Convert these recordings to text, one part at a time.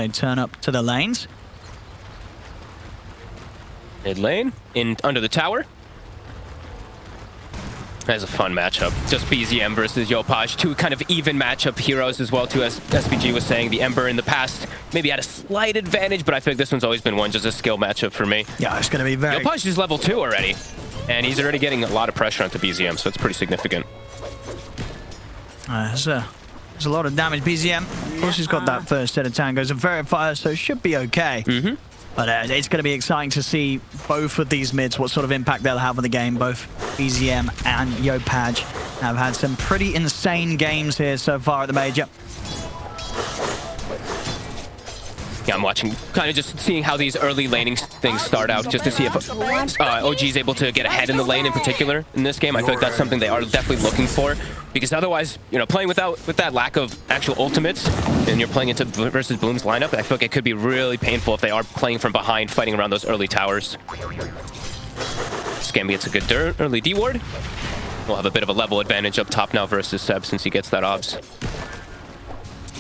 they turn up to the lanes. Mid lane, in under the tower. That's a fun matchup. Just BZM versus Yopaj. Two kind of even matchup heroes as well, too, as SPG was saying. The Ember in the past maybe had a slight advantage, but I feel like this one's always been just a skill matchup for me. Yeah, it's going to be very... Yopaj is level 2 already, and he's already getting a lot of pressure onto BZM, so it's pretty significant. There's a lot of damage. BZM, of course, he's got that first set of tangos and verifier, so it should be okay. But it's going to be exciting to see both of these mids, what sort of impact they'll have on the game. Both BZM and Yopaj have had some pretty insane games here so far at the Major. Yeah, I'm watching, kind of just seeing how these early laning things start out, just to see if OG is able to get ahead in the lane in particular in this game. I feel like that's something they are definitely looking for, because otherwise, you know, playing with that lack of actual ultimates, and you're playing into versus Boom's lineup, I feel like it could be really painful if they are playing from behind, fighting around those early towers. Scam gets a good early D ward. We'll have a bit of a level advantage up top now versus Seb, since he gets that obs.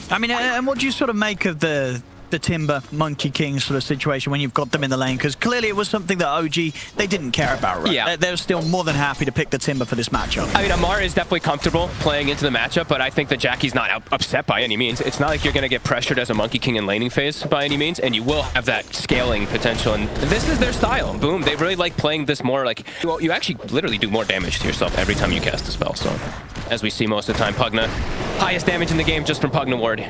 I mean, and what do you sort of make of the Timber Monkey King sort of situation when you've got them in the lane? Because clearly it was something that OG, they didn't care about, right? Yeah. They're still more than happy to pick the Timber for this matchup. I mean, Amar is definitely comfortable playing into the matchup, but I think that Jackie's not upset by any means. It's not like you're going to get pressured as a Monkey King in laning phase by any means, and you will have that scaling potential, and this is their style. Boom, they really like playing this more like, well, you actually literally do more damage to yourself every time you cast a spell, so as we see most of the time, Pugna, highest damage in the game just from Pugna ward.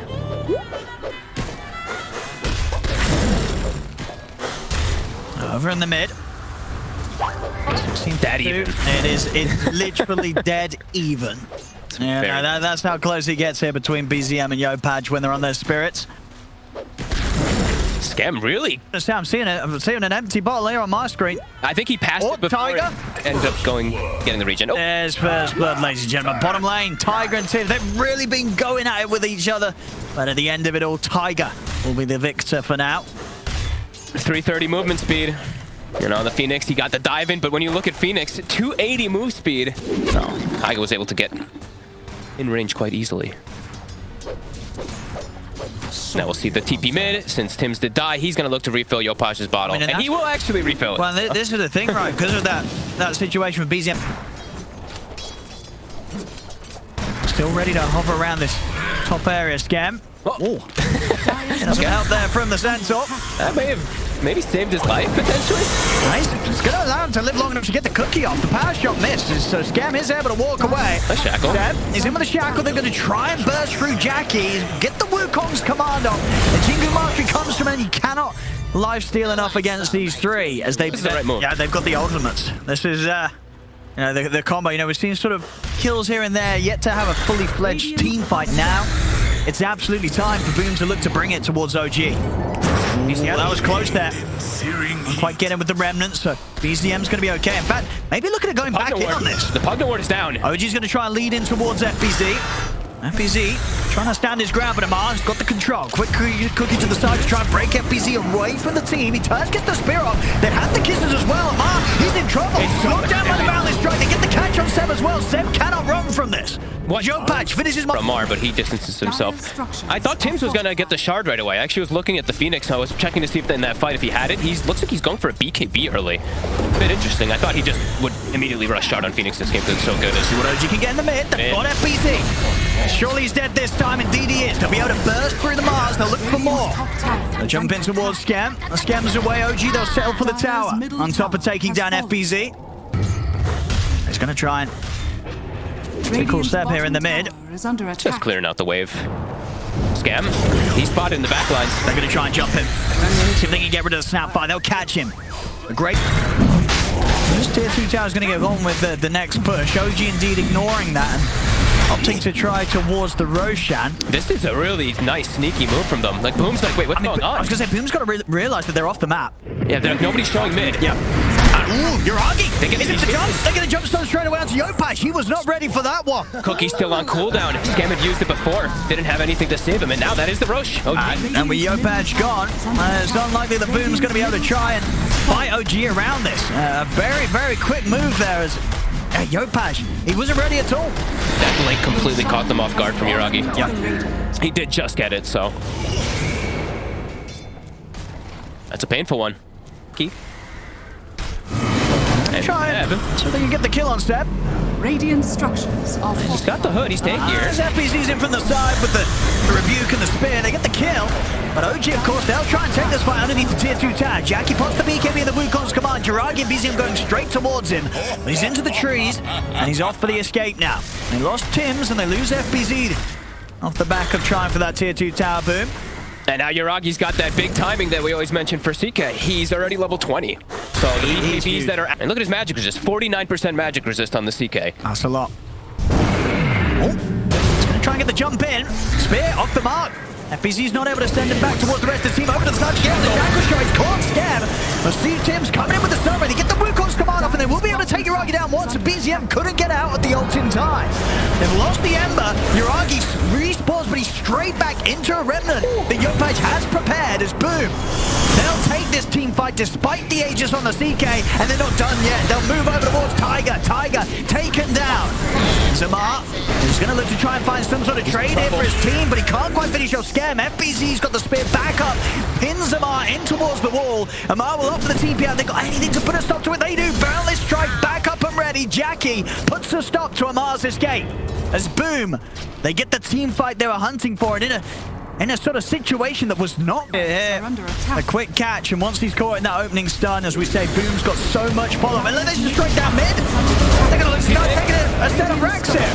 Over in the mid. Dead even. It's literally dead even. Yeah, no, that's how close he gets here between BZM and Yopaj when they're on their spirits. Scam, really? I'm seeing an empty bottle here on my screen. I think he passed it before Tiger it ended up getting the regen. Oh. There's first blood, ladies and gentlemen. Bottom lane, Tiger and Tim, they've really been going at it with each other. But at the end of it all, Tiger will be the victor for now. 330 movement speed. You know, the Phoenix, he got the dive in, but when you look at Phoenix, 280 move speed. No, Tiger was able to get in range quite easily. Now we'll see the TP mid. Since Tim's did die, he's going to look to refill Yopaj's bottle. And he will actually refill it. Well, this is the thing, right? Because of that situation with BZM. Still ready to hover around this top area, Scam. Oh. Doesn't help there from the Centaur. That may have maybe saved his life, potentially. Nice. It's going to allow him to live long enough to get the cookie off. The power shot misses, so Scam is able to walk away. A shackle. He's in with a shackle. They're going to try and burst through Jackie. Get the Wukong's command off. The Jingu Mastery comes from him, and he cannot lifesteal enough against these three. As this is the right move. Yeah, they've got the ultimates. This is... you know, the combo, you know, we've seen sort of kills here and there, yet to have a fully fledged team fight now. It's absolutely time for Boom to look to bring it towards OG. Yeah, that was close there. Not quite getting with the remnants, so BZM's going to be okay. In fact, maybe looking at going back in on this. The Pugna ward is down. OG's going to try and lead in towards FBZ. FBZ trying to stand his ground, but Amar's got the control. Quick cookie to the side to try and break FBZ away from the team. He turns, gets the spear off. They have the kisses as well. Amar, he's in trouble. Knocked down by the boundless strike. They get the catch on Seb as well. Seb cannot run from this. Yopaj finishes Amar, but he distances himself. I thought Tim's was going to get the shard right away. I actually was looking at the Phoenix. I was checking to see if in that fight, if he had it. He looks like he's going for a BKB early. A bit interesting. I thought he just would immediately rush shard on Phoenix this game because it's so good. See what OG can get in the mid. They've got FBZ. Surely he's dead this time. Indeed he is. They'll be able to burst through the Mars. They'll look for more. They'll jump in towards Scam. The Scam's away. OG, they'll settle for the tower. On top of taking down FBZ. He's going to try and take a cool step here in the mid. Just clearing out the wave. Scam, he's spotted in the back lines. They're going to try and jump him. See if they can get rid of the snapfire. They'll catch him. A great... This tier 2 tower is going to get on with the next push. OG indeed ignoring that and opting to try towards the Roshan. This is a really nice sneaky move from them. Like Boom's like, wait, what's going on? I was going to say, Boom's got to realize that they're off the map. Yeah, nobody's showing mid. Yeah. Ooh, Uragi! Is it the jump? They're going to jump stone straight away onto Yopaj. He was not ready for that one. Cookie's still on cooldown. Scam had used it before. Didn't have anything to save him, and now that is the Roche. And with Yopaj gone, it's unlikely that Boom's going to be able to try and fight OG around this. A very, very quick move there as Yopaj, he wasn't ready at all. That blink completely caught them off guard from Uragi. Yeah. He did just get it, so... It's a painful one. Key. Try it, so they can get the kill on Step. Radiant structures are He's got the hood. He's tankier. As FBZ's in from the side with the rebuke and the spear, they get the kill. But OG, of course, they'll try and take this fight underneath the tier 2 tag. Jackie pops the BKB in the Wukong's command. Jiragi and BZM going straight towards him. But he's into the trees, and he's off for the escape now. They lost Tims, and they lose FBZ off the back of trying for that tier 2 tower boom. And now Yuragi's got that big timing that we always mention for CK. He's already level 20. So the EKBs that are... And look at his magic resist. 49% magic resist on the CK. That's a lot. Oh, he's going to try and get the jump in. Spear off the mark. FBZ's not able to send him back towards the rest of the team. Over to the side. Yeah, the Shackle Show is caught. Scam. But Steve Tim's coming in with the stun ready. Get the Wukong's command off, and they will be able to take Yuragi down once. And BZM couldn't get out at the ult in time. They've lost the Ember. Yuragi respawns, but he's straight back into a remnant that Yopaj has prepared as boom. They'll take this team fight despite the Aegis on the CK, and they're not done yet. They'll move over towards Tiger. Tiger taken down. Zamar is going to look to try and find some sort of trade here for his team, but he can't quite finish off Scam. FBZ's got the spear back up, pins Zamar in towards the wall. Amar will offer the TP out. They got anything to put a stop to it. They do. Boundless strike back up and ready. Jackie puts a stop to Amar's escape. As boom, they get the team fight they were hunting for, and in a sort of situation that was not a quick catch, and once he's caught in that opening stun, as we say, Boom's got so much follow-up, and let's just straight down mid. They're going to look start taking a set of racks here.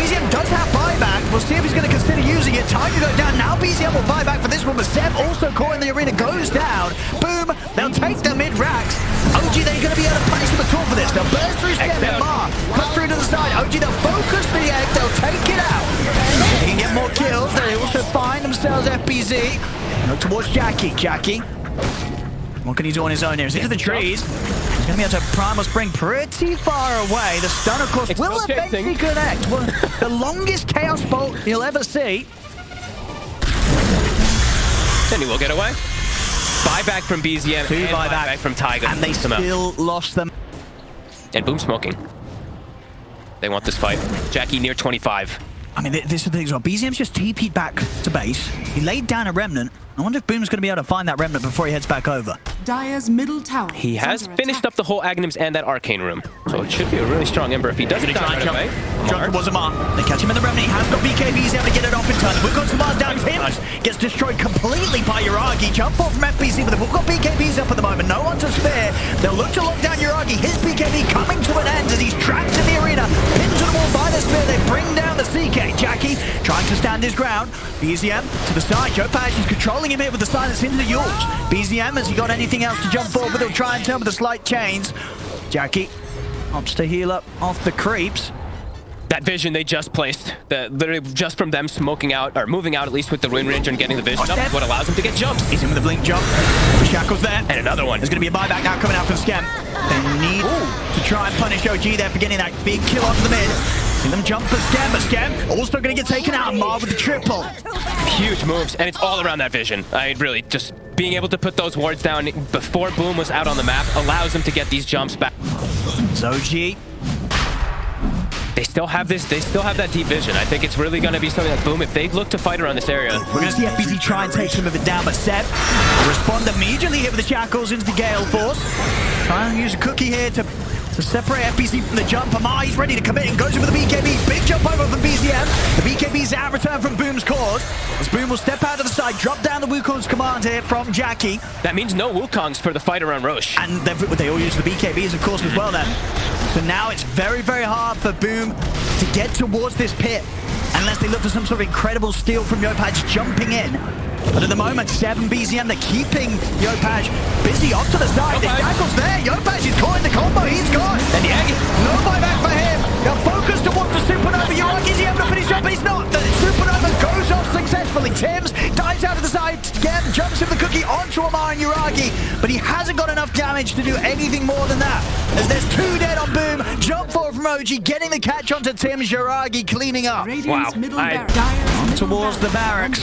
BZM does have buyback. We'll see if he's going to consider using it. Tiger goes down. Now BZM will buy back for this one, but Seb also caught in the arena goes down. Boom, they'll take the mid racks. OG, they're going to be able to punish him at all for this. They'll burst through Seb and Mar. Cut through to the side. OG, they'll focus the egg. They'll take it out. They can get more kills. They also find themselves FBZ. Look towards Jackie. Jackie, what can he do on his own here? He's into the trees. He's going to be able to Primal Spring pretty far away. The stun, of course, will eventually connect. Well, the longest Chaos Bolt you'll ever see. Then he will get away. Buyback from BZM Two and buyback buyback from Tiger. And they still lost them. And Boom smoking. They want this fight. Jackie near 25. I mean, this is the thing as well. BZM's just TP'd back to base. He laid down a remnant. I wonder if Boom's going to be able to find that remnant before he heads back over. Dire's middle tower. He has finished up the whole Aghanims and that Arcane Room. So it should be a really strong Ember if he doesn't die right away. Jump towards Amar. They catch him in the remnant. He has got BKBs able to get it off in time. We've got Samar's down. Tims gets destroyed completely by Yuragi. Jump forward from FBC, but they've got BKBs up at the moment. No one to spare. They'll look to lock down Yuragi. His BKB coming to an end as he's trapped in the arena. Pinned to the wall by the spear. They bring down the CK. Jackie trying to stand his ground. BZM to the side. Jopaj is controlling him here with the silence into the Yorks. BZM, has he got anything else to jump forward? He'll try and turn with the slight chains. Jackie opts to heal up off the creeps. That vision they just placed, literally just from them smoking out, or moving out at least with the Ruin Ranger and getting the vision up, what allows him to get jumps. He's in with a blink jump. The Shackle's there. And another one. There's going to be a buyback now coming out from Scam. They need to try and punish OG there for getting that big kill onto the mid. See them jump for Scam, but Scam also going to get taken out. Mar with the triple. Huge moves, and it's all around that vision. I really just being able to put those wards down before Boom was out on the map allows him to get these jumps back. So OG, they still have this, they still have that deep vision. I think it's really going to be something that Boom, if they look to fight around this area. we're going to see FBZ try and take some of it down, but Seb will respond immediately here with the Shackles into the Gale Force. Trying to use a cookie here to separate FBZ from the jump. Amar, he's ready to commit and goes in with the BKB. Big jump over from BZM. The BKB's out, return from Boom's cause. As Boom will step out to the side, drop down the Wukong's command here from Jackie. That means no Wukongs for the fight around Roche. And they all use the BKBs, of course, as well then. So now it's very, very hard for Boom to get towards this pit unless they look for some sort of incredible steal from Yopaj jumping in. But at the moment, 7 BZM, they're keeping Yopaj busy off to the side. The Shackle's there. Yopaj is caught in the combo. He's gone. And the egg, no buyback for him. Now focus towards the Supernova. Yuragi's able to finish up, but he's not. The Supernova goes off successfully. Tims dives out of the side. Again, jumps with the cookie onto Amar and Yuragi. But he hasn't got enough damage to do anything more than that. As there's 2 dead on Boom. Jump forward from OG, getting the catch onto Tims. Yuragi cleaning up. Wow. Towards the barracks.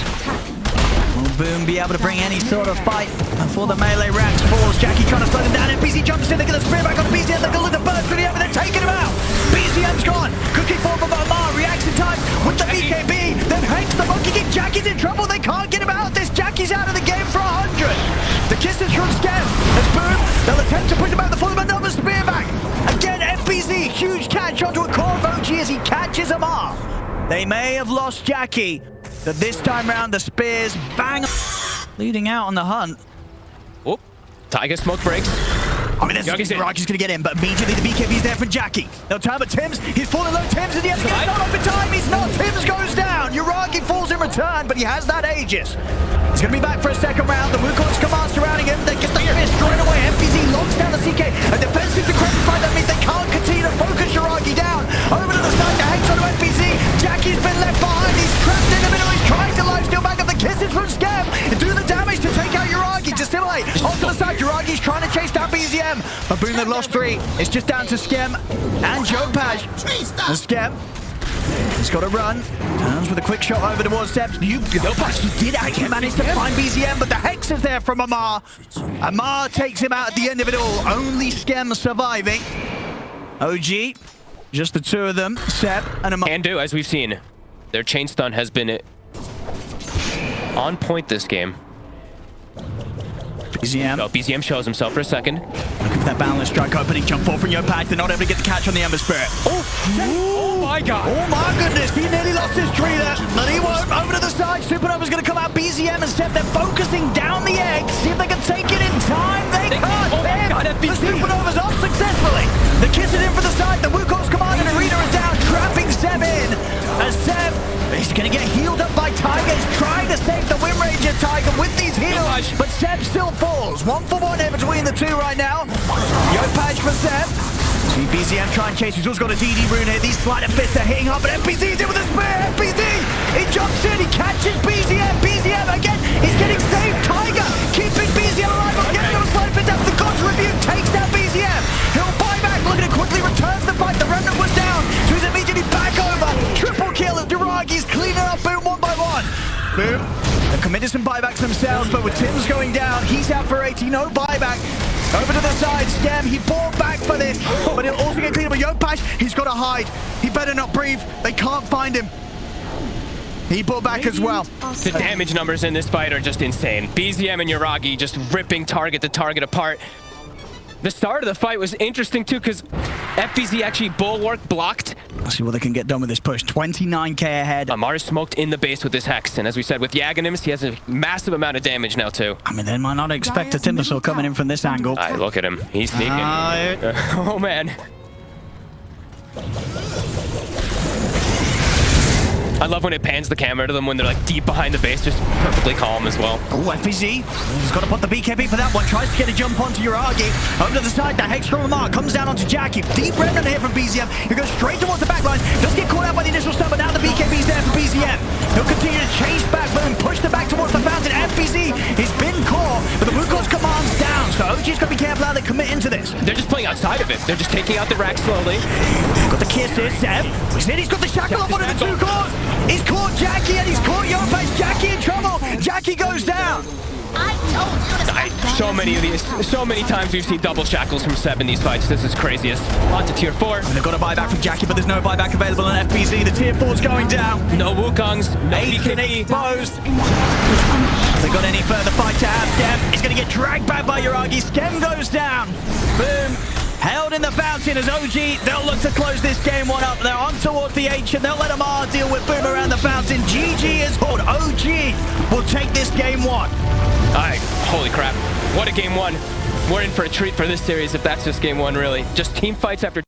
Will Boom be able to bring any sort of fight before the melee racks falls? Jackie trying to slow them down, and BZ jumps in. They get a spear back on BZM. They go with the burst through the air, but they're taking him out. BZM's gone. Cookie form from Amar reacts in time with the BKB. Then hangs the monkey kick. Jackie's in trouble. They can't get him out of this. Jackie's out of the game for 100. The Kisses from They'll attempt to push him back the full, but another spear back. Again, FBZ, huge catch onto a core of OG as he catches him off. They may have lost Jackie, but this time round the spears bang, leading out on the hunt. Oh, Tiger smoke breaks. I mean, Rocky's going to get in, but immediately the BKB's there for Jackie. They'll turn, but Tim's, he's falling low. Tim's in the end, he's not off in time. He's not. Tim's goes down. Uragi falls in return, but he has that Aegis. He's going to be back for a second round. The Wukong's command surrounding him. They get the fist straight away. FPZ locks down the CK. A defensive decrepit fight. That means they can't continue to focus Uragi down. Over to the side, the hex on FPZ. Jackie's been left behind. He's trapped in the middle. He's trying to lifesteal back up the kisses from Scam. Do the damage to take out Uragi. Dissimulate. Off to the side. Uragi's trying to chase down BZM. But boom, they've lost 3. It's just down to Skem and Jopaj. And Skem, he's got to run. Turns with a quick shot over towards Steps. Jopaj, he did actually manage to find BZM, but the Hex is there from Amar. Amar takes him out at the end of it all. Only Skem surviving. OG, just the 2 of them, Seb and Amar. And as we've seen, their chain stun has been on point this game. BZM. Oh, BZM shows himself for a second. Look at that boundless strike opening jump forward from Yopaj. They're not able to get the catch on the Ember Spirit. Oh my god. Oh my goodness, he nearly lost his tree there, but he won't. Over to the side, Supernova's going to come out. BZM and Steph, they're focusing down the egg. See if they can take it in time. They can't. Oh my god, the Supernova's off successfully. The kiss is in for the side. The Wukong's command and Arena are down, trapping Seb in. As Seb, he's going to get healed up by Tiger. He's trying to save the Wind Ranger Tiger with these heals, but Seb still falls. 1-for-1 here between the 2 right now. Yopaj for Seb. See BZM try and chase. He's also got a DD rune here. These sleight of fists are hitting hard, but FBZ's in with a spear. FBZ, he jumps in, he catches BZM. BZM again, he's getting saved. Tiger keeping BZM alive. I'm getting on a sleight of fist after the God's Rebuke takes down BZM. He'll buy back. Look at it, quickly returns the fight. The Remnant was down, so he's immediately back over. Triple kill of Duragi's cleaning up Boom 1 by 1. Boom. They've committed some buybacks themselves, but with Tim's going down, he's out for 80. No buyback. Over to the side, Stem, he bought back for this, but he'll also get cleaned up. Yopaj, he's got to hide. He better not breathe. They can't find him. He bought back as well. The damage numbers in this fight are just insane. BZM and Uragi just ripping target to target apart. The start of the fight was interesting too, because FBZ actually bulwark blocked. Let's see what they can get done with this push. 29k ahead. Amar is smoked in the base with this Hex, and as we said, with Yagonims, he has a massive amount of damage now too. I mean, they might not expect a Timbersaw coming in from this angle. Look at him. He's sneaking. Oh man. I love when it pans the camera to them when they're like deep behind the base, just perfectly calm as well. Oh, FBZ, he's got to put the BKB for that one. Tries to get a jump onto Uragi. Over to the side, the Hex from Amar comes down onto Jackie. Deep Remnant here from BZM. He goes straight towards the back line. Does get caught out by the initial stun, but now the BKB's there for BZM. He'll continue to chase back, but then push the back towards the fountain. FBZ, he's been caught, but the Wukong's command's down, so OG's got to be careful how they commit into this. They're just playing outside of it. They're just taking out the rack slowly. Got the kisses, Seb. He's got the shackle on one of the 2 cores. He's caught Jackie and he's caught Yopaj. Jackie in trouble. Jackie goes down. I told you to So many of these, so many times we've seen double shackles from Seb in these fights. This is craziest. On to tier 4. They've got a buyback from Jackie, but there's no buyback available on FBZ. The tier 4's going down. No Wukongs, no BKB. Exposed. If they got any further fight to have, Skem is going to get dragged back by Uragi. Skem goes down. Boom. Held in the fountain as OG. They'll look to close this game 1 up. They're on towards the H and they'll let Amar deal with Boom around the fountain. GG is called. OG will take this game 1. Alright, holy crap. What a game 1. We're in for a treat for this series if that's just game 1, really. Just team fights after